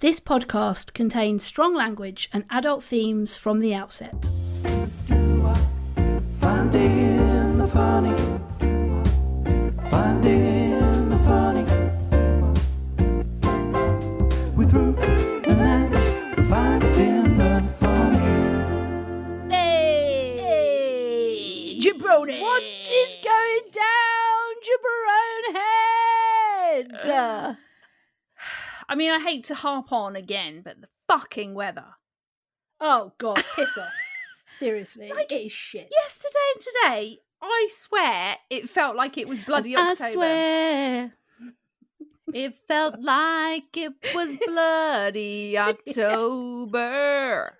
This podcast contains strong language and adult themes from the outset. Finding the funny. Finding the funny. With Ruth and Ange. Finding the funny. Hey! Jabroni! What is going down, Jabrone Head? I mean, I hate to harp on again, but the fucking weather. Oh, God, piss off. Seriously, Like, it is shit. Yesterday and today, I swear it felt like it was bloody October. I swear. It felt like it was bloody October.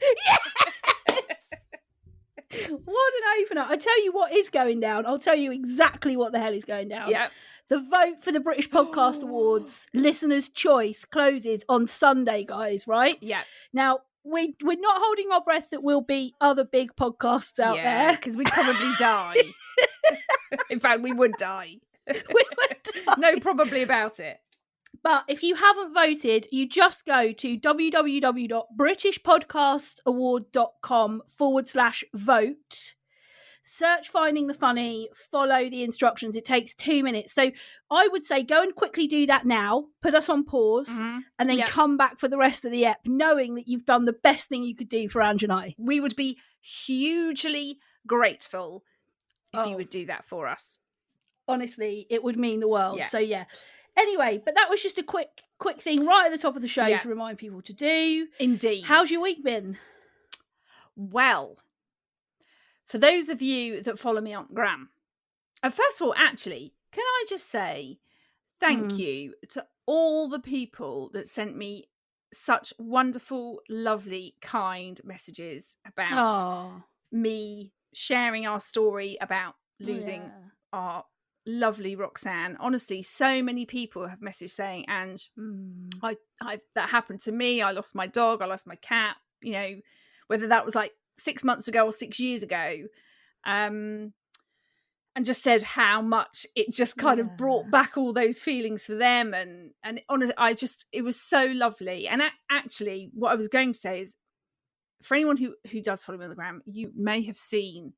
What an opener. I tell you what is going down. I'll tell you exactly what the hell is going down. Yeah. The vote for the British Podcast Awards Listener's Choice closes on Sunday, guys, right? Yeah. Now, we're not holding our breath that we'll beat other big podcasts out there. because we'd probably die. In fact, we would die. We would die. No, probably about it. But if you haven't voted, you just go to www.britishpodcastaward.com/vote. Search Finding the Funny, follow the instructions. It takes 2 minutes. So I would say go and quickly do that now, put us on pause, and then come back for the rest of the ep, knowing that you've done the best thing you could do for Ange and I. We would be hugely grateful if you would do that for us. Honestly, it would mean the world. Yeah. So yeah. Anyway, but that was just a quick thing right at the top of the show to remind people to do. Indeed. How's your week been? Well, for those of you that follow me on Gram, first of all, actually, can I just say thank you to all the people that sent me such wonderful, lovely, kind messages about me sharing our story about losing our lovely Roxanne. Honestly, so many people have messaged saying, Ange, I that happened to me. I lost my dog. I lost my cat. You know, whether that was like 6 months ago or 6 years ago, and just said how much it just kind of brought back all those feelings for them. And honestly, it was so lovely. And actually, what I was going to say is, for anyone who does follow me on the gram, you may have seen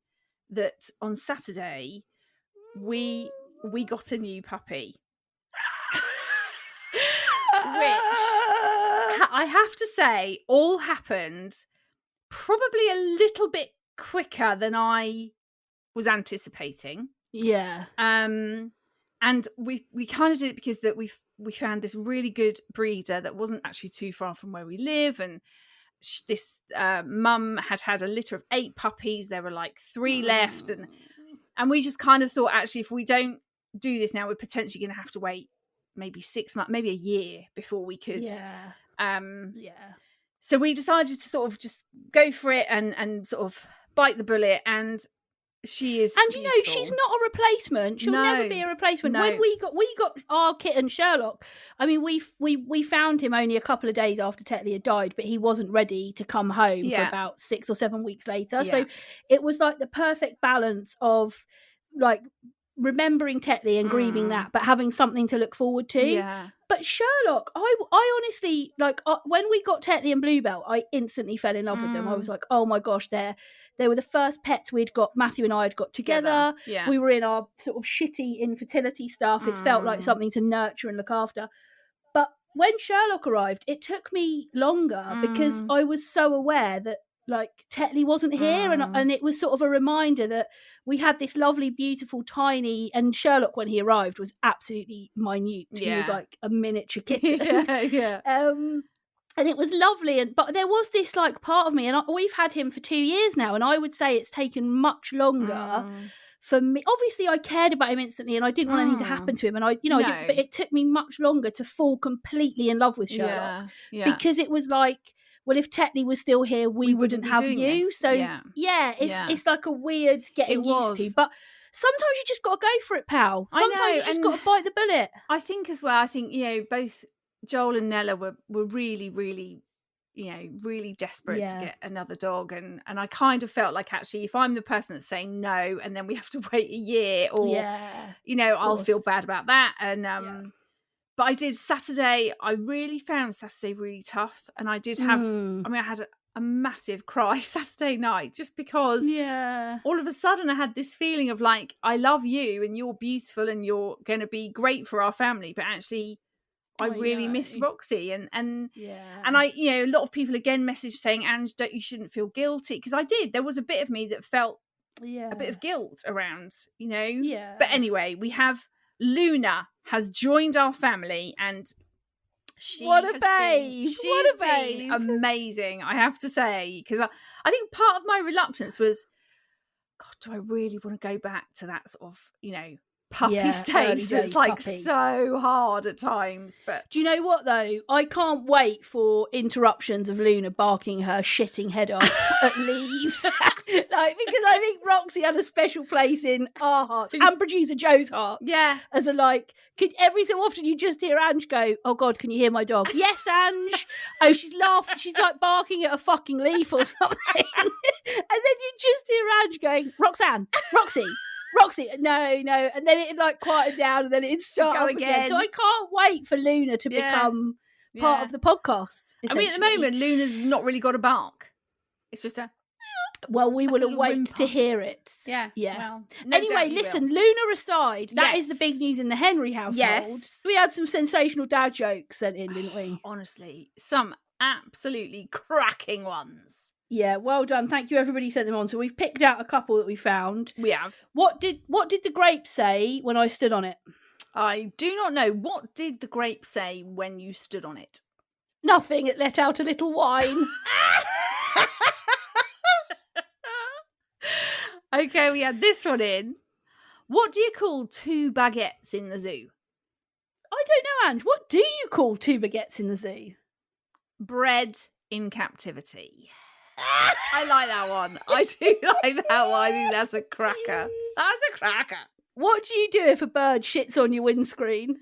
that on Saturday we got a new puppy, which I have to say all happened probably a little bit quicker than I was anticipating. Yeah. And we kind of did it because that we found this really good breeder that wasn't actually too far from where we live, and this mum had a litter of 8 puppies. There were like 3 left, and we just kind of thought, actually, if we don't do this now, we're potentially going to have to wait maybe 6 months, maybe a year before we could. So we decided to sort of just go for it and sort of bite the bullet. And she is, and beautiful. you know, she's not a replacement. She'll never be a replacement. No. When we got our kitten Sherlock, I mean, we found him only a couple of days after Tetley had died, but he wasn't ready to come home for about 6 or 7 weeks later. So it was like the perfect balance of like remembering Tetley and grieving that, but having something to look forward to. Yeah. But Sherlock, I honestly, like, when we got Tetley and Bluebell, I instantly fell in love with them. I was like, oh my gosh, they were the first pets Matthew and I had got together. Yeah. We were in our sort of shitty infertility stuff. It felt like something to nurture and look after. But when Sherlock arrived, it took me longer because I was so aware that like Tetley wasn't here, and it was sort of a reminder that we had this lovely, beautiful, tiny, and Sherlock, when he arrived, was absolutely minute. He was like a miniature kitten. And it was lovely, but there was this like part of me, and we've had him for 2 years now, and I would say it's taken much longer for me. Obviously, I cared about him instantly, and I didn't want anything to happen to him, and I didn't, but it took me much longer to fall completely in love with Sherlock because it was like, well, if Tetley was still here, we wouldn't have you. This. So it's like a weird getting used to. But sometimes you just got to go for it, pal. Sometimes you just got to bite the bullet. I think as well, you know, both Joel and Nella were really, really, you know, really desperate to get another dog. And I kind of felt like, actually, if I'm the person that's saying no and then we have to wait a year, or, you know, I'll feel bad about that. And But I did Saturday. I really found Saturday really tough. And I did have, I had a massive cry Saturday night just because all of a sudden I had this feeling of like, I love you and you're beautiful and you're going to be great for our family. But actually, I really miss Roxy. And I, a lot of people again messaged saying, Ange, you shouldn't feel guilty. Because I did. There was a bit of me that felt a bit of guilt around, Yeah. But anyway, we have Luna has joined our family and she's been amazing, I have to say, because I think part of my reluctance was, God, do I really want to go back to that sort of, puppy stage that's like so hard at times? But do you know what though? I can't wait for interruptions of Luna barking her shitting head off at leaves. Because I think Roxy had a special place in our hearts and producer Joe's hearts. Yeah. As a every so often you just hear Ange go, "Oh God, can you hear my dog?" Yes, Ange. Oh, she's laughing. She's like barking at a fucking leaf or something. And then you just hear Ange going, Roxy, no, and then it'd like quieten down, and then it'd start up again. So I can't wait for Luna to become part of the podcast. I mean, at the moment, Luna's not really got a bark. It's just a. Well, we will await to hear it. Yeah. Well, no anyway, listen, Luna aside, that is the big news in the Henry household. Yes. We had some sensational dad jokes sent in, didn't we? Honestly, some absolutely cracking ones. Yeah, well done. Thank you, everybody who sent them on. So we've picked out a couple that we found. We have. What did the grape say when I stood on it? I do not know. What did the grape say when you stood on it? Nothing. It let out a little whine. Okay, we had this one in. What do you call 2 baguettes in the zoo? I don't know, Ange. What do you call 2 baguettes in the zoo? Bread in captivity. I like that one. I do like that one. I think that's a cracker. What do you do if a bird shits on your windscreen?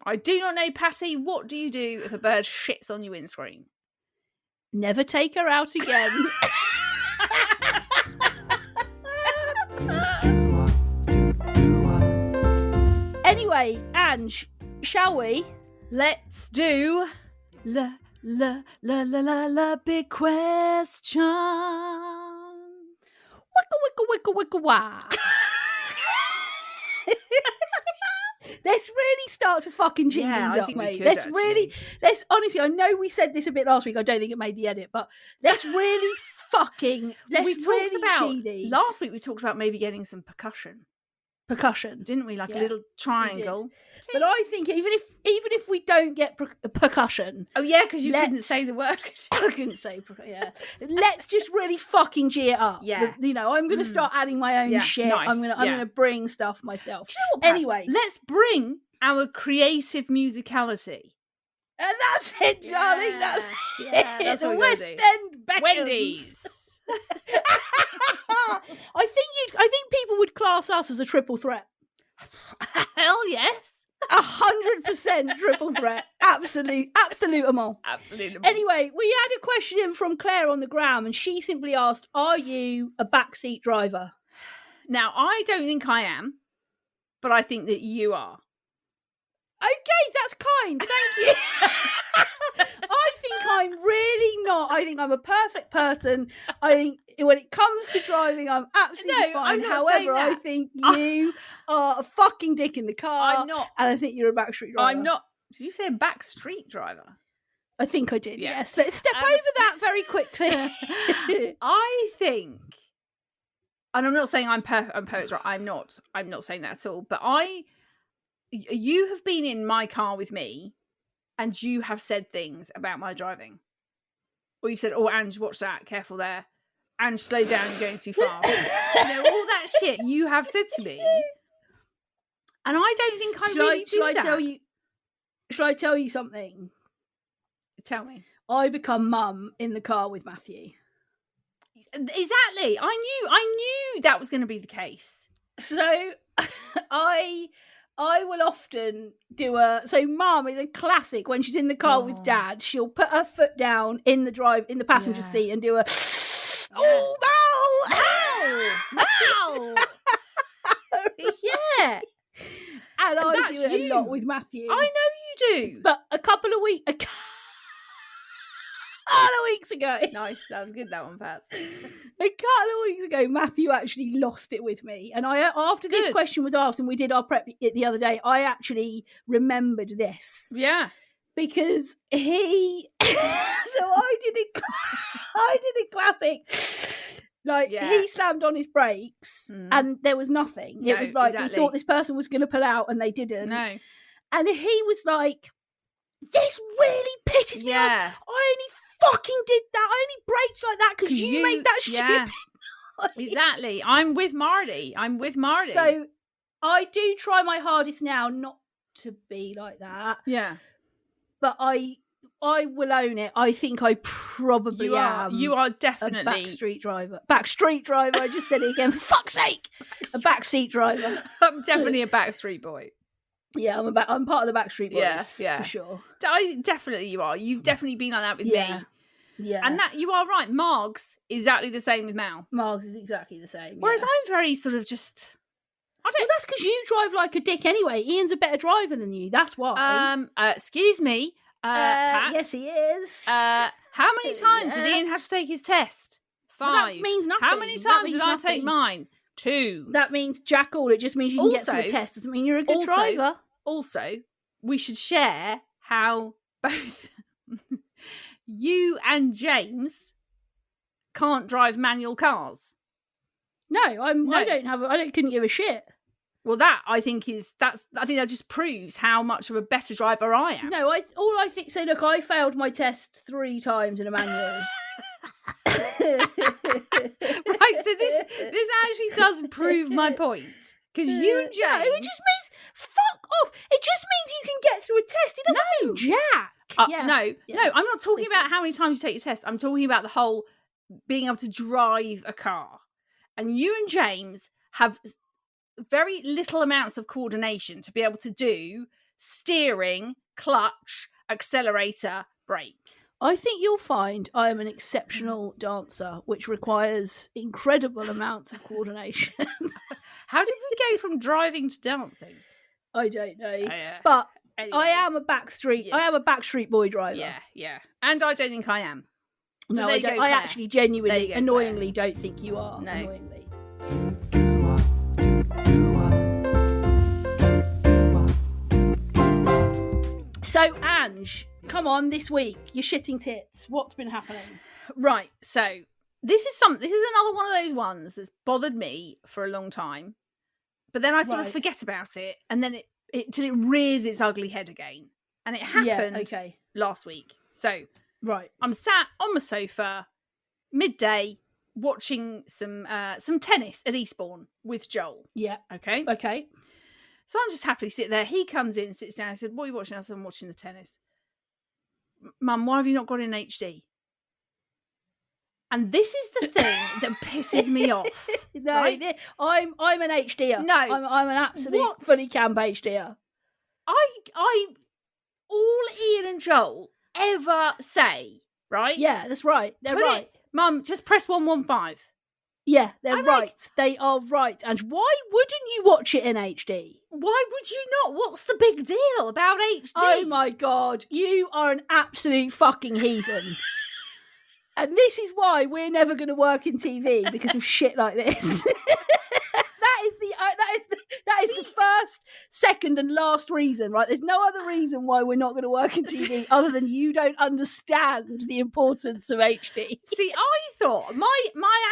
I do not know, Patty. What do you do if a bird shits on your windscreen? Never take her out again. Anyway, Ange, shall we? Let's do la big question. Wicka wah. Let's really start to fucking G these up, mate. Let's honestly, I know we said this a bit last week. I don't think it made the edit, but let's really G these. Last week we talked about maybe getting some percussion, didn't we? Like a little triangle. But I think even if we don't get percussion, because you couldn't say the word. I couldn't say let's just really fucking G it up. I'm going to start adding my own shit. Nice. I'm going to bring stuff myself. Do you know what, anyway, let's bring our creative musicality. And that's it, darling. That's that's what West End Beckhams. Wendy's. I think people would class us as a triple threat. Hell yes. 100% triple threat. Absolute amol. Anyway, we had a question in from Claire on the gram, and she simply asked, "Are you a backseat driver?" Now, I don't think I am, but I think that you are. Okay, that's kind. Thank you. I think I'm really not. I think I'm a perfect person. I think when it comes to driving, I'm absolutely fine. I'm not However, I think you are a fucking dick in the car. I'm not. And I think you're a backstreet driver. I'm not. Did you say a backstreet driver? I think I did, yes. Let's step over that very quickly. I think, and I'm not saying I'm perfect. I'm not saying that at all. But you have been in my car with me, and you have said things about my driving. Or you said, "Oh, Ange, watch that. Careful there. Ange, slow down. You're going too far." All that shit you have said to me. And I don't think I really do that. Shall I tell you something? Tell me. I become mum in the car with Matthew. Exactly. I knew that was going to be the case. So I will often do so mum is a classic when she's in the car with dad, she'll put her foot down in the passenger seat and do a Mal. Yeah. And I do it a lot with Matthew. I know you do. But a couple of weeks ago. Nice. That was good, that one, Pat. A couple of weeks ago, Matthew actually lost it with me. And after this Good. question was asked and we did our prep the other day, I actually remembered this. Yeah. Because he... so I did a classic... Like, he slammed on his brakes and there was nothing. It was like, we thought this person was going to pull out and they didn't. No. And he was like, this really pisses me off. I only fucking did that. I only braked like that because you made that stupid noise. Exactly. I'm with Marty. So I do try my hardest now not to be like that. Yeah. But I will own it. I think I probably am. You are definitely a backstreet driver. Backstreet driver. I just said it again. Fuck's sake. A backseat driver. I'm definitely a backstreet boy. Yeah, I'm part of the Backstreet Boys. Yeah, for sure. Definitely you are. You've definitely been like that with me. Yeah. And that you are right. Margs exactly the same with Mal. Margs is exactly the same. Whereas I'm very sort of just. Well, that's because you drive like a dick anyway. Ian's a better driver than you. That's why. Excuse me. Pat, yes, he is. How many times did Ian have to take his test? 5. Well, that means nothing. How many times did I take mine? 2. That means jack all. It just means you can get through a test. Doesn't mean you're a good driver. Also, we should share how both you and James can't drive manual cars. No, I couldn't give a shit. Well, I think that just proves how much of a better driver I am. No, look, I failed my test 3 times in a manual. Right, so this actually does prove my point. Because you and James... No, it just means... Fuck off! It just means you can get through a test. It doesn't mean jack. No, I'm not talking about how many times you take your test. I'm talking about the whole being able to drive a car. And you and James have very little amounts of coordination to be able to do steering, clutch, accelerator, brake. I think you'll find I am an exceptional dancer, which requires incredible amounts of coordination. How did we go from driving to dancing? I don't know. But anyway, I am a Backstreet Boy driver. Yeah. And I don't think I am. So no, I don't. I actually genuinely, annoyingly don't think you are. No. Annoyingly. So, Ange, come on, this week, you're shitting tits. What's been happening? Right, so this is another one of those ones that's bothered me for a long time. But then I sort of forget about it, and then till it rears its ugly head again. And it happened last week. So I'm sat on my sofa, midday, watching some tennis at Eastbourne with Joel. Yeah. Okay. So I'm just happily sitting there. He comes in, sits down. I said, "What are you watching?" I said, "I'm watching the tennis." "Mum, why have you not got it in HD?" And this is the thing that pisses me off. No, right? I'm an HDer. No, I'm an absolute fully camp HDer. All Ian and Joel ever say, right? Yeah, that's right. They're right. Mum, just press 115. Yeah, they're right. They are right. And why wouldn't you watch it in HD? Why would you not? What's the big deal about HD? Oh my God, you are an absolute fucking heathen. And this is why we're never going to work in TV, because of shit like this. That is the first, second, and last reason, right? There's no other reason why we're not going to work in TV other than you don't understand the importance of HD. See, I thought my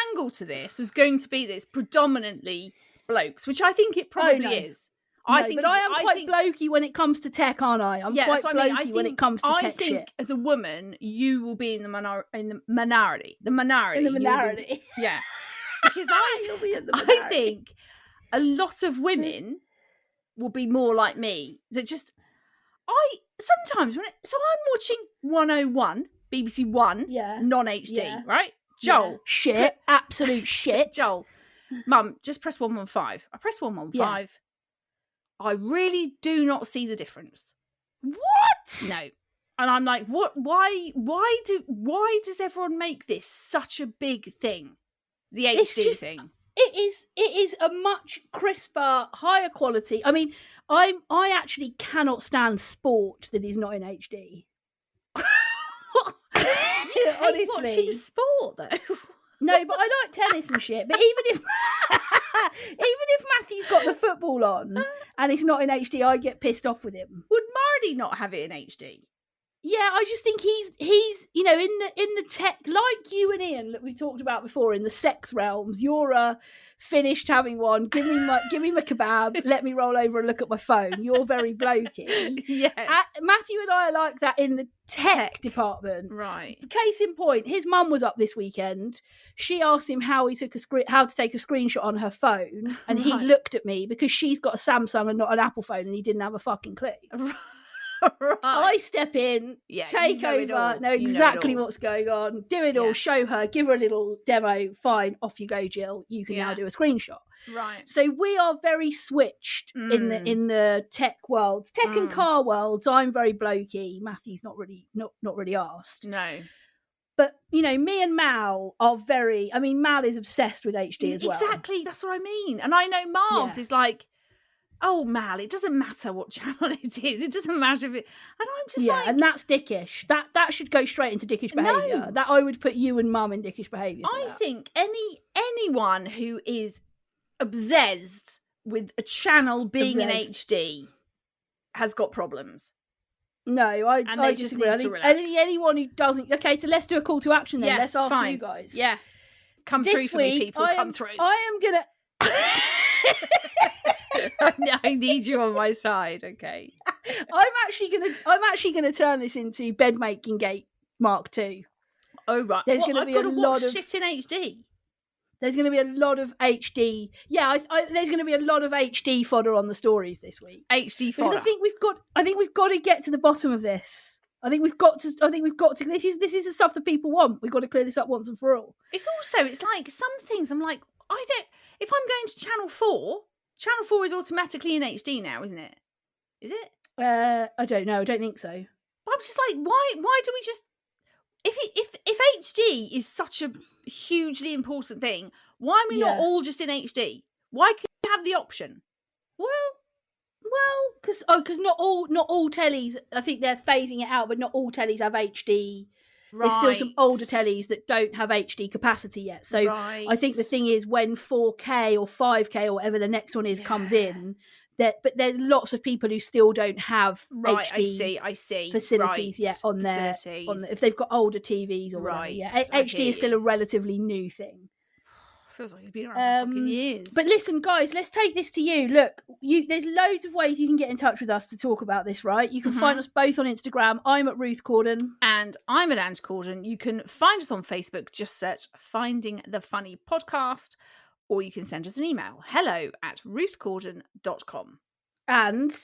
angle to this was going to be this predominantly blokes, which I think it probably is. I am quite blokey when it comes to tech, aren't I? I'm quite blokey when it comes to tech shit. I think as a woman, you will be in the minority. The minority. Yeah. Because you'll be in the minority. I think a lot of women will be more like me. That just, sometimes so I'm watching 101, BBC One, non-HD, right? Joel, shit, absolute shit. Joel, Mum, just press 115. I press 115. Yeah. I really do not see the difference. What? No. And I'm like, what? Why does everyone make this such a big thing? The HD thing. it is a much crisper, higher quality. I mean, I actually cannot stand sport that is not in HD. You hate watching sport though. No, but I like tennis and shit. But even if Matthew's got the football on and it's not in HD, I get pissed off with him. Would Marty not have it in HD? Yeah, I just think he's in the tech, like you and Ian that we talked about before, in the sex realms. You're finished having one. Give me my kebab. Let me roll over and look at my phone. You're very blokey. Yes. Matthew and I are like that in the tech department. Right. Case in point, his mum was up this weekend. She asked him how to take a screenshot on her phone, and he looked at me because she's got a Samsung and not an Apple phone, and he didn't have a fucking clue. Right. I step in, take over, know exactly what's going on, do it all, show her, give her a little demo. Fine, off you go, Jill. You can now do a screenshot. Right. So we are very switched in the tech worlds, tech and car worlds. I'm very blokey. Matthew's not really asked. No. But, me and Mal are very... I mean, Mal is obsessed with HD as well. Exactly, that's what I mean. And I know Marbs is like, oh, Mal, it doesn't matter what channel it is. It doesn't matter if it... And I'm just like... and that's dickish. That should go straight into dickish behaviour. No. That I would put you and Mum in dickish behaviour. I think anyone who is obsessed with a channel being in HD has got problems. No, I just need to relax. Anyone who doesn't... Okay, so let's do a call to action then. Yeah, let's ask fine. you guys. Yeah. Come This through for week, me, people. Come through. I am going to... I need you on my side, okay? I'm actually gonna turn this into bed making gate Mark II. Oh right, there's going to be a lot of shit in HD. There's going to be a lot of HD. Yeah, there's going to be a lot of HD fodder on the stories this week. HD fodder. Because I think we've got to get to the bottom of this. I think we've got to. This is the stuff that people want. We've got to clear this up once and for all. It's like some things. I'm like, if I'm going to Channel 4. Channel 4 is automatically in HD now, isn't it? Is it? I don't know. I don't think so. But I'm just like, why do we just... If HD is such a hugely important thing, why are we not all just in HD? Why can't you have the option? Well, because not all tellies, I think they're phasing it out, but not all tellies have HD. Right. There's still some older tellies that don't have HD capacity yet. So I think the thing is when 4K or 5K or whatever the next one is comes in, but there's lots of people who still don't have HD I see. facilities yet on their if they've got older TVs or whatever. Yeah. HD is still a relatively new thing. Feels like it's been around for fucking years. But listen, guys, let's take this to you. Look, there's loads of ways you can get in touch with us to talk about this, right? You can find us both on Instagram. I'm at Ruth Corden. And I'm at Ange Corden. You can find us on Facebook. Just search Finding the Funny Podcast. Or you can send us an email. hello@ruthcorden.com. And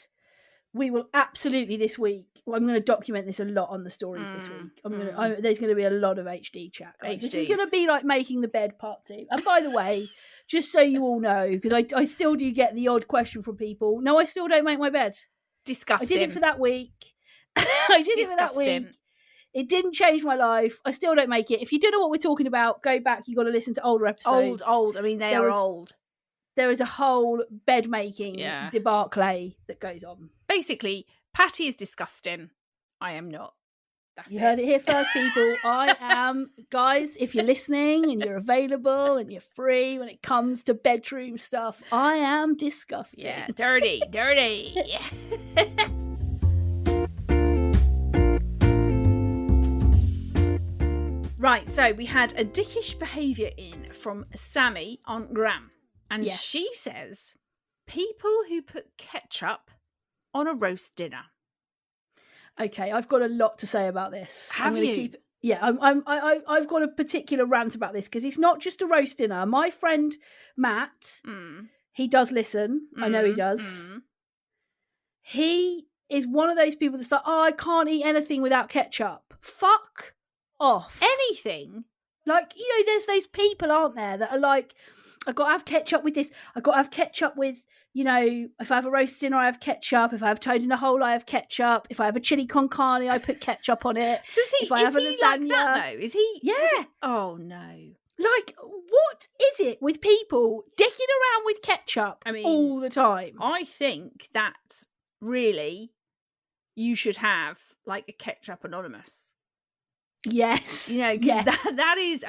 we will absolutely this week... I'm going to document this a lot on the stories this week. There's going to be a lot of HD chat, guys. This is going to be like making the bed part 2. And by the way, just so you all know, because I still do get the odd question from people. No, I still don't make my bed. Disgusting. I did it for that week. It didn't change my life. I still don't make it. If you don't know what we're talking about, go back. You got to listen to older episodes. Old. I mean, they are old. There is a whole bed making debacle that goes on. Basically, Patty is disgusting. I am not. You heard it here first, people. I am, guys, if you're listening and you're available and you're free when it comes to bedroom stuff, I am disgusting. Yeah, dirty. Right, so we had a dickish behaviour in from Sammy on Gram. And she says, people who put ketchup on a roast dinner. Okay, I've got a lot to say about this. Have you? I've got a particular rant about this because it's not just a roast dinner. My friend Matt, he does listen. I know he does. He is one of those people that's like, I can't eat anything without ketchup. Fuck off. Anything? Like, there's those people, aren't there, that are like, I've got to have ketchup with this. I've got to have ketchup with, if I have a roast dinner, I have ketchup. If I have toad in the hole, I have ketchup. If I have a chili con carne, I put ketchup on it. Does he? If I have a lasagna, like that, though? Is he? Yeah. Oh, no. Like, what is it with people dicking around with ketchup all the time? I think that really you should have like a ketchup anonymous. Yes. You know, yes. that is,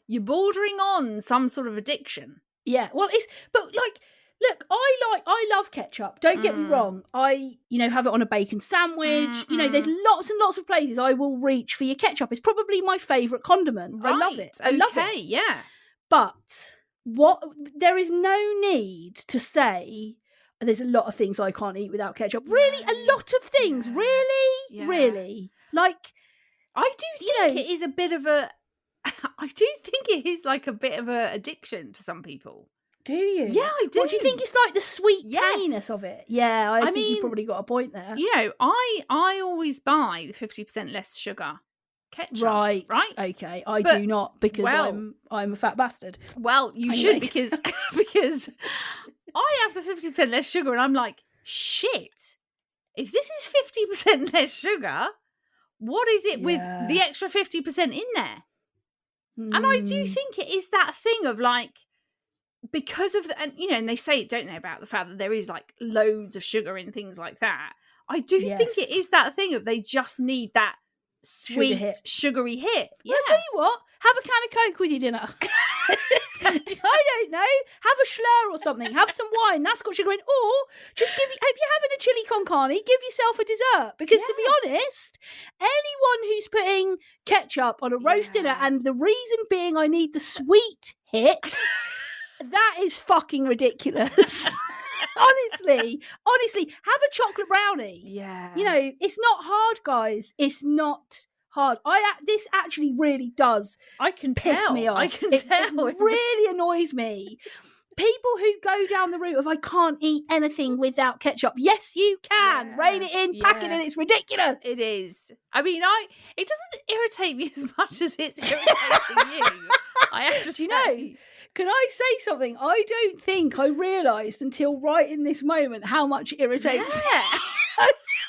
you're bordering on some sort of addiction. Yeah. Well, but like, look, I love ketchup. Don't get me wrong. I, have it on a bacon sandwich. There's lots and lots of places I will reach for your ketchup. It's probably my favourite condiment. Right. I love it. I love it. Yeah. But there is no need to say there's a lot of things I can't eat without ketchup. Really, a lot of things. Yeah. Really, really. Like, I do think it is a bit of a. I do think it is like a bit of a addiction to some people. Do you? Yeah, I do. What do you think? It's like the sweet tanginess of it. Yeah, I think you probably got a point there. I always buy the 50% less sugar ketchup. Right. Okay. I do not, because I'm a fat bastard. Well, you should, because I have the 50% less sugar, and I'm like, shit. If this is 50% less sugar, what is it with the extra 50% in there? And I do think it is that thing of like, because of and they say it, don't they, about the fact that there is like loads of sugar in things like that. I do think it is that thing of they just need that sweet, sugary hit. Yeah. I'll tell you what, have a can of Coke with your dinner. I don't know. Have a slur or something. Have some wine. That's got sugar in. Or just if you're having a chili con carne, give yourself a dessert. Because to be honest, anyone who's putting ketchup on a roast dinner, and the reason being I need the sweet hit, that is fucking ridiculous. honestly, have a chocolate brownie. Yeah. It's not hard, guys. It's not hard. This actually really does. I can piss tell. me off. I can tell. It really annoys me. People who go down the route of I can't eat anything without ketchup. Yes, you can. Yeah. Rein it in, pack it in. It's ridiculous. It is. I mean, it doesn't irritate me as much as it's irritating you. I have to say. Can I say something? I don't think I realised until right in this moment how much it irritates me.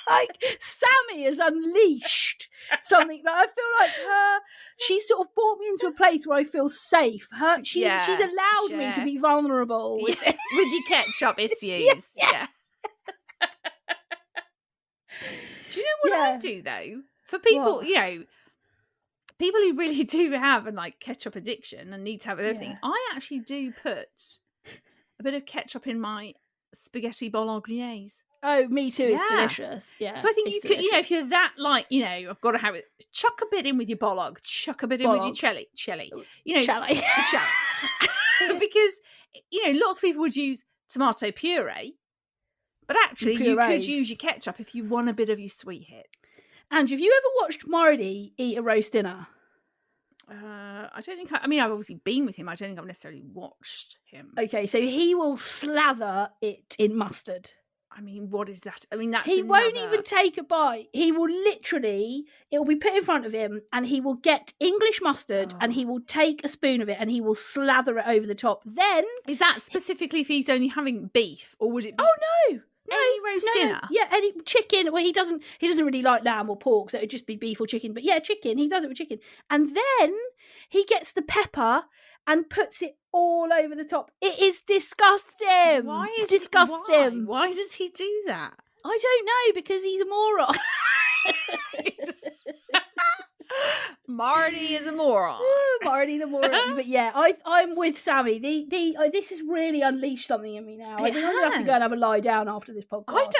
Like, Sammy has unleashed something that I feel like she's sort of brought me into a place where I feel safe. She's allowed me to be vulnerable with your ketchup issues. Yeah. Do you know what I do though? For people, people who really do have a ketchup addiction and need to have everything, I actually do put a bit of ketchup in my spaghetti bolognese. Oh, me too. It's delicious. Yeah. So I think you could, if you're that I've got to have it. Chuck a bit in with your bolog. Chuck a bit in with your chili. Chili. Because lots of people would use tomato puree, but actually you could use your ketchup if you want a bit of your sweet hits. Ange, have you ever watched Marty eat a roast dinner? I don't think I've obviously been with him. I don't think I've necessarily watched him. Okay, so he will slather it in mustard. I mean, what is that? I mean, that's won't even take a bite. He will literally, it will be put in front of him, and he will get English mustard, and he will take a spoon of it, and he will slather it over the top. Then is that specifically if he's only having beef, or would it be? Oh no. Any roast dinner? Yeah, any chicken. Well, he doesn't really like lamb or pork, so it'd just be beef or chicken. But yeah, chicken. He does it with chicken. And then he gets the pepper and puts it all over the top. It is disgusting. It's disgusting. Why does he do that? I don't know, because he's a moron. Marty is a moron. Marty the moron. But yeah, I'm with Sammy. This has really unleashed something in me now. I think I'm gonna have to go and have a lie down after this podcast.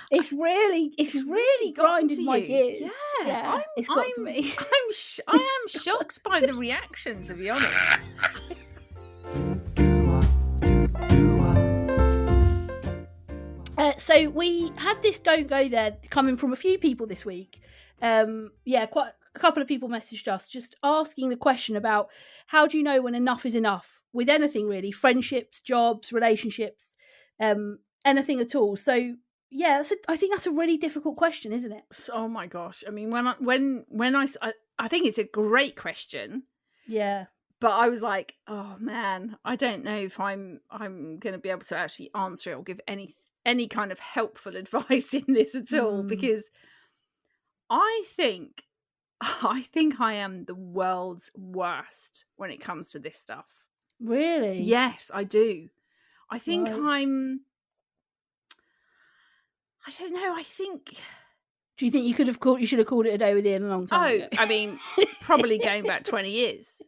It's really grinded my gears. Yeah, it's got to me. I am shocked by the reaction, to be honest. So we had this "Don't Go There" coming from a few people this week. Quite a couple of people messaged us just asking the question about how do you know when enough is enough with anything really, friendships, jobs, relationships, anything at all. So yeah, I think that's a really difficult question, isn't it? Oh my gosh! I mean, when I think it's a great question. Yeah. But I was like, oh man, I don't know if I'm going to be able to actually answer it or give any kind of helpful advice in this at all, because I think I think I am the world's worst when it comes to this stuff. Really? Yes, I do. I think Right. I don't know, I think... Do you think you should have called it a day with Ian a long time ago? I mean, probably going back 20 years.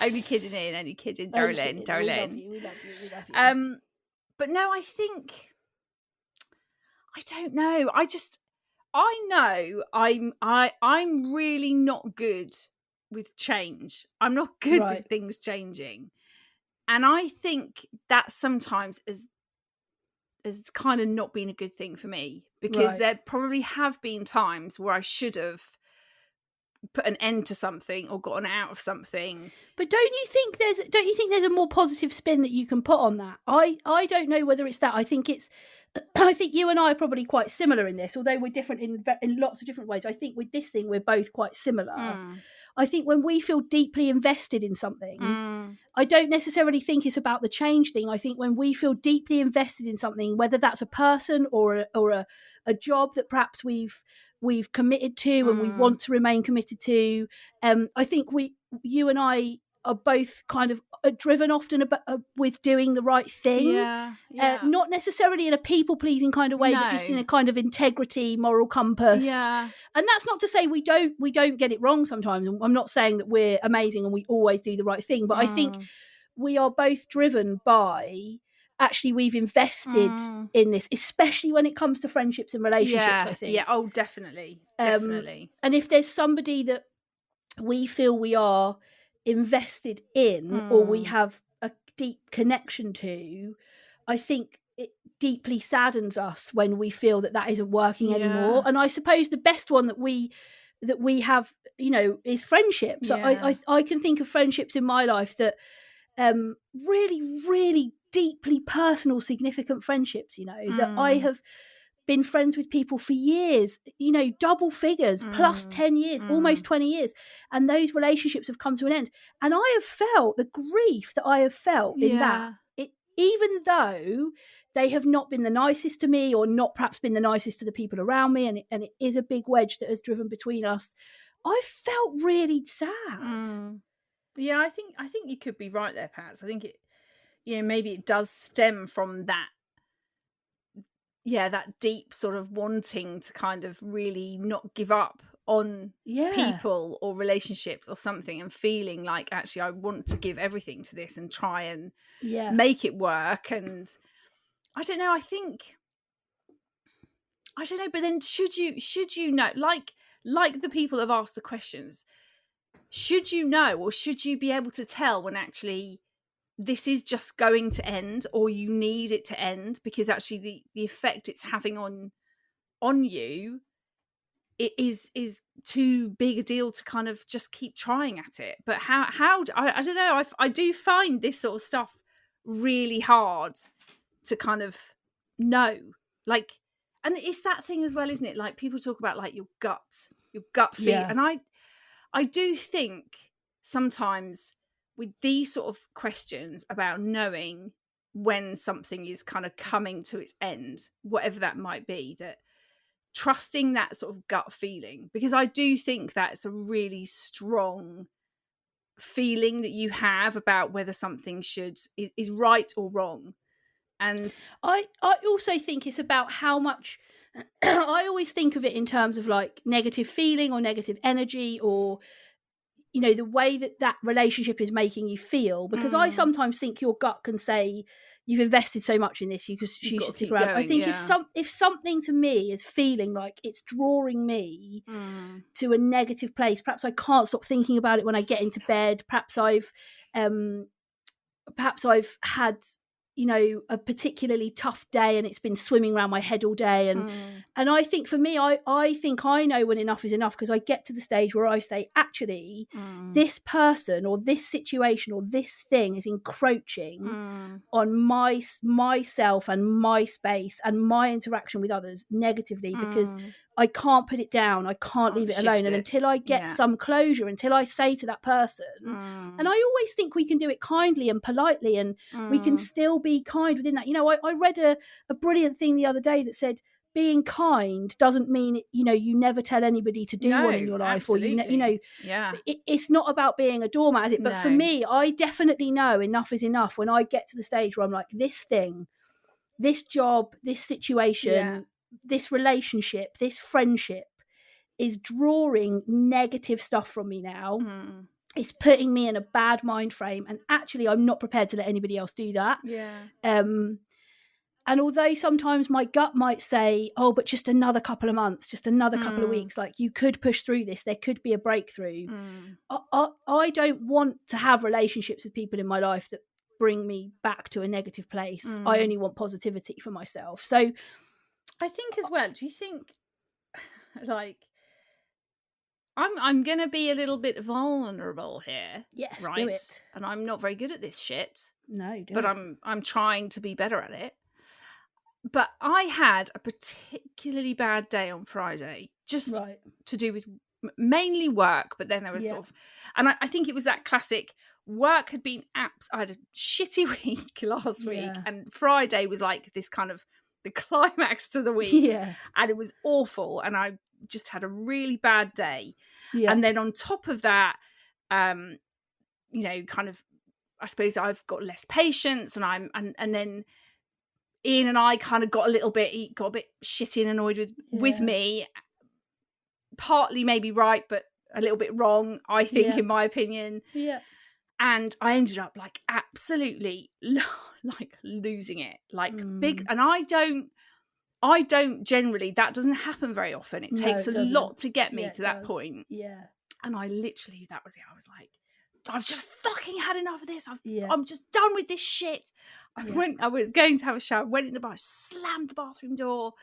Only kidding, Ian, only kidding. Darling. We love you. But no, I think... I don't know. I know I'm really not good with change. I'm not good with things changing. And I think that sometimes is kind of not been a good thing for me, because there probably have been times where I should have put an end to something or gotten out of something. But don't you think there's a more positive spin that you can put on that? I don't know whether it's that. I think you and I are probably quite similar in this, although we're different in lots of different ways. I think with this thing we're both quite similar. I think when we feel deeply invested in something, I don't necessarily think it's about the change thing. I think when we feel deeply invested in something, whether that's a person or a job that perhaps we've committed to and we want to remain committed to, I think you and I are both kind of driven often with doing the right thing. Not necessarily in a people-pleasing kind of way, but just in a kind of integrity, moral compass. And that's not to say we don't get it wrong sometimes. I'm not saying that we're amazing and we always do the right thing, but I think we are both driven by... Actually, we've invested in this, especially when it comes to friendships and relationships, I think. Yeah, oh, definitely. Definitely. And if there's somebody that we feel we are invested in or we have a deep connection to, I think it deeply saddens us when we feel that isn't working anymore. And I suppose the best one that we have, is friendships. I can think of friendships in my life that really, really deeply personal, significant friendships, that I have been friends with people for years, double figures, plus 10 years, almost 20 years. And those relationships have come to an end. And I have felt the grief that I have felt in that. Even though they have not been the nicest to me or not perhaps been the nicest to the people around me, and it is a big wedge that has driven between us, I felt really sad. Yeah, I think you could be right there, Pats. I think it, maybe it does stem from that. Yeah, that deep sort of wanting to kind of really not give up on people or relationships or something, and feeling like, actually, I want to give everything to this and try and make it work. And I don't know, but then should you know, like the people have asked the questions, should you know, or should you be able to tell when actually this is just going to end, or you need it to end, because actually the effect it's having on you, it is too big a deal to kind of just keep trying at it. But how I don't know, I do find this sort of stuff really hard to kind of know, like, and it's that thing as well, isn't it? Like, people talk about like your gut feel, and I do think sometimes with these sort of questions about knowing when something is kind of coming to its end, whatever that might be, that trusting that sort of gut feeling, because I do think that's a really strong feeling that you have about whether something is right or wrong. And I also think it's about how much I always think of it in terms of like negative feeling or negative energy, or the way that relationship is making you feel, because I sometimes think your gut can say, you've invested so much in this, you should stick around. I think if something to me is feeling like it's drawing me to a negative place, perhaps I can't stop thinking about it when I get into bed, perhaps I've had a particularly tough day and it's been swimming around my head all day, and I think for me, I think I know when enough is enough, because I get to the stage where I say, actually, this person or this situation or this thing is encroaching on myself and my space and my interaction with others negatively, because I can't put it down, I can't leave it alone, and until I get some closure, until I say to that person, and I always think we can do it kindly and politely, and we can still be kind within that. I read a brilliant thing the other day that said, being kind doesn't mean, you never tell anybody to do one in your life, absolutely. or it's not about being a doormat, is it? But for me, I definitely know enough is enough when I get to the stage where I'm like, this thing, this job, this situation, this relationship, this friendship is drawing negative stuff from me now. It's putting me in a bad mind frame, and actually I'm not prepared to let anybody else do that. And although sometimes my gut might say, oh, but just another couple of months, just another couple of weeks, like you could push through this, there could be a breakthrough. I don't want to have relationships with people in my life that bring me back to a negative place. I only want positivity for myself. So I think as well, do you think, like, I'm going to be a little bit vulnerable here. Yes, right? do it. And I'm not very good at this shit. No, don't. But I'm trying to be better at it. But I had a particularly bad day on Friday, just to do with mainly work. But then there was sort of, and I think it was that classic work had been I had a shitty week last week, and Friday was like this kind of the climax to the week. And it was awful. And I just had a really bad day. And then on top of that, kind of, I suppose I've got less patience, and then Ian and I kind of got a bit shitty and annoyed with me, partly maybe right, but a little bit wrong, I think, in my opinion. And I ended up like absolutely like losing it, like big. And I don't generally, that doesn't happen very often. It takes a lot to get me to that point. And I literally, that was it. I was like, I've just fucking had enough of this. I'm just done with this shit. I was going to have a shower, went in the bath, slammed the bathroom door.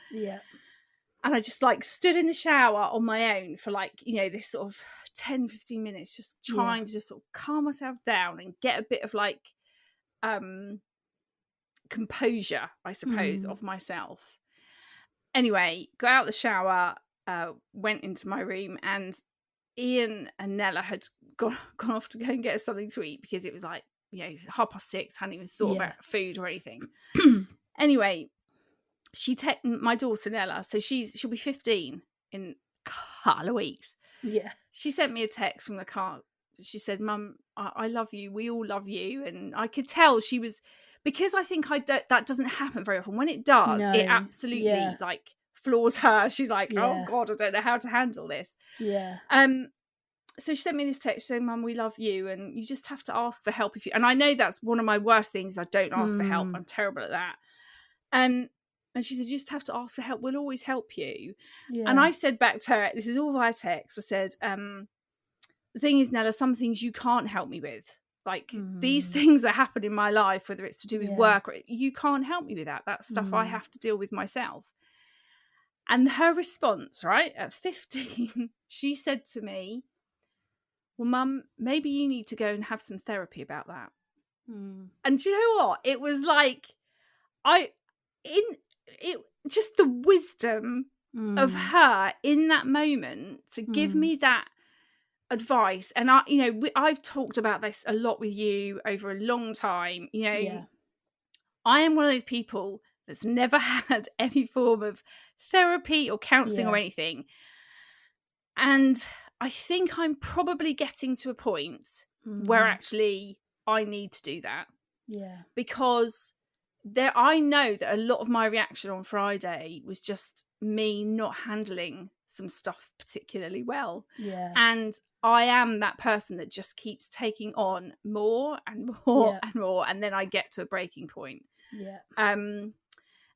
And I just like stood in the shower on my own for like, this sort of 10, 15 minutes, just trying to just sort of calm myself down and get a bit of like composure, I suppose, of myself. Anyway, got out the shower, went into my room, and Ian and Nella had gone off to go and get us something to eat because it was like, 6:30, hadn't even thought about food or anything. Anyway, my daughter Nella, so she'll be 15 in a couple of weeks. She sent me a text from the car. She said, Mum, I love you. We all love you. And I could tell she was, because I think that doesn't happen very often. When it does, it absolutely like floors her. She's like, oh God, I don't know how to handle this. So she sent me this text saying, Mum, we love you, and you just have to ask for help if you. And I know that's one of my worst things. I don't ask for help. I'm terrible at that. And she said, you just have to ask for help. We'll always help you. And I said back to her, this is all via text. I said, the thing is, Nella, some things you can't help me with. Like these things that happen in my life, whether it's to do with work, or you can't help me with that. That's stuff I have to deal with myself. And her response, right, at 15, she said to me, well, Mum, maybe you need to go and have some therapy about that. And do you know what? It was like, just the wisdom of her in that moment to give me that advice. And I've talked about this a lot with you over a long time. I am one of those people that's never had any form of therapy or counselling or anything. And I think I'm probably getting to a point where actually I need to do that. Because I know that a lot of my reaction on Friday was just me not handling some stuff particularly well. And I am that person that just keeps taking on more and more and more, and then I get to a breaking point. And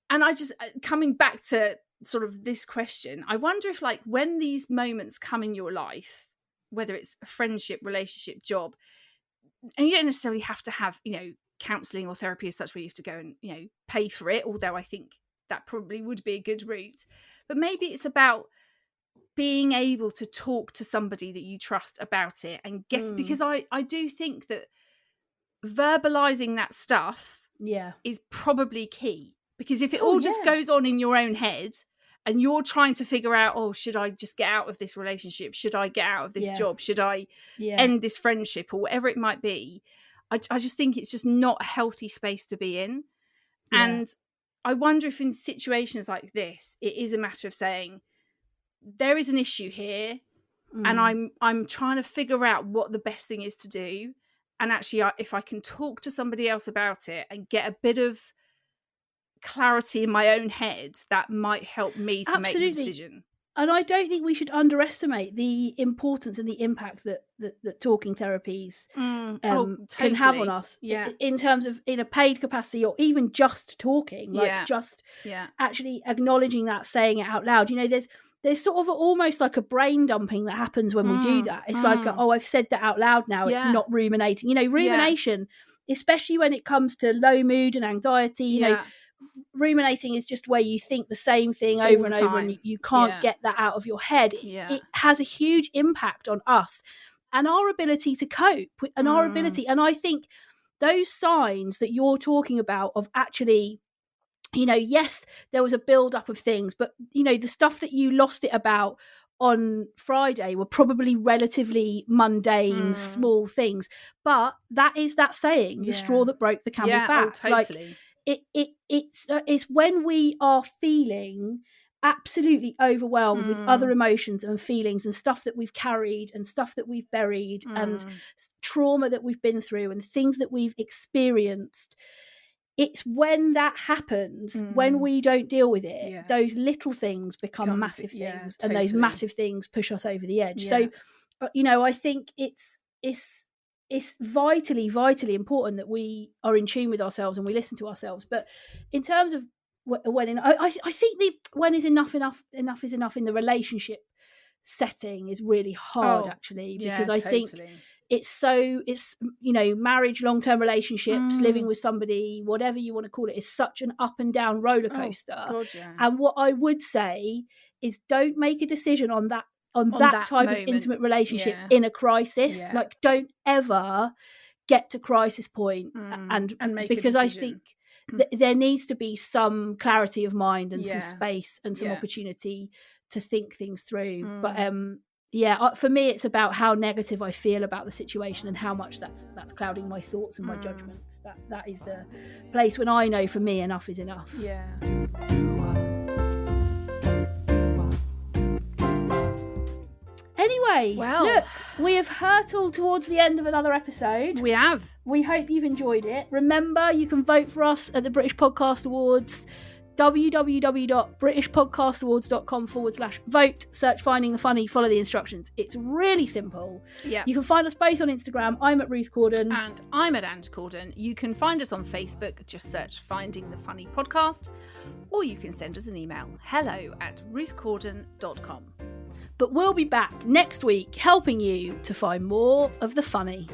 I just, coming back to sort of this question, I wonder if, like, when these moments come in your life, whether it's a friendship, relationship, job, and you don't necessarily have to have, counselling or therapy as such where you have to go and, pay for it, although I think that probably would be a good route. But maybe it's about being able to talk to somebody that you trust about it and because I do think that verbalizing that stuff is probably key, because if it all just goes on in your own head and you're trying to figure out, should I just get out of this relationship? Should I get out of this job? Should I end this friendship, or whatever it might be? I just think it's just not a healthy space to be in. And I wonder if in situations like this, it is a matter of saying, there is an issue here, and I'm trying to figure out what the best thing is to do. And actually, if I can talk to somebody else about it and get a bit of clarity in my own head, that might help me to make the decision. And I don't think we should underestimate the importance and the impact that talking therapies can have on us. Yeah. In terms of in a paid capacity, or even just talking, like just actually acknowledging that, saying it out loud. You know, there's sort of almost like a brain dumping that happens when we do that. It's like, oh, I've said that out loud now. It's not ruminating. You know, rumination, especially when it comes to low mood and anxiety, you know, ruminating is just where you think the same thing over and over, and you can't get that out of your head. It has a huge impact on us and our ability to cope, and our ability. And I think those signs that you're talking about of actually, you know, yes, there was a build up of things, but you know, the stuff that you lost it about on Friday were probably relatively mundane, small things. But that is that saying, the straw that broke the camel's back. Oh, totally. Like, it's when we are feeling absolutely overwhelmed with other emotions and feelings and stuff that we've carried and stuff that we've buried and trauma that we've been through and things that we've experienced. It's when that happens, when we don't deal with it, those little things become massive things, and those massive things push us over the edge. So, you know, I think it's vitally, vitally important that we are in tune with ourselves and we listen to ourselves. But in terms of when, I think when is enough is enough in the relationship setting is really hard, actually, because I think it's you know, marriage, long-term relationships, living with somebody, whatever you want to call it, is such an up and down roller coaster. And what I would say is, don't make a decision on that type of intimate relationship in a crisis. Like, don't ever get to crisis point and make because a decision. I think there needs to be some clarity of mind and some space and some opportunity to think things through. But for me, it's about how negative I feel about the situation and how much that's clouding my thoughts and my judgments. That is the place when I know, for me, enough is enough. Anyway, look, we have hurtled towards the end of another episode. We have. We hope you've enjoyed it. Remember, you can vote for us at the British Podcast Awards. www.britishpodcastawards.com/vote. Search Finding the Funny, follow the instructions. It's really simple. You can find us both on Instagram. I'm at Ruth Corden. And I'm at Ange Corden. You can find us on Facebook. Just search Finding the Funny Podcast. Or you can send us an email, hello@ruthcorden.com. But we'll be back next week helping you to find more of the funny.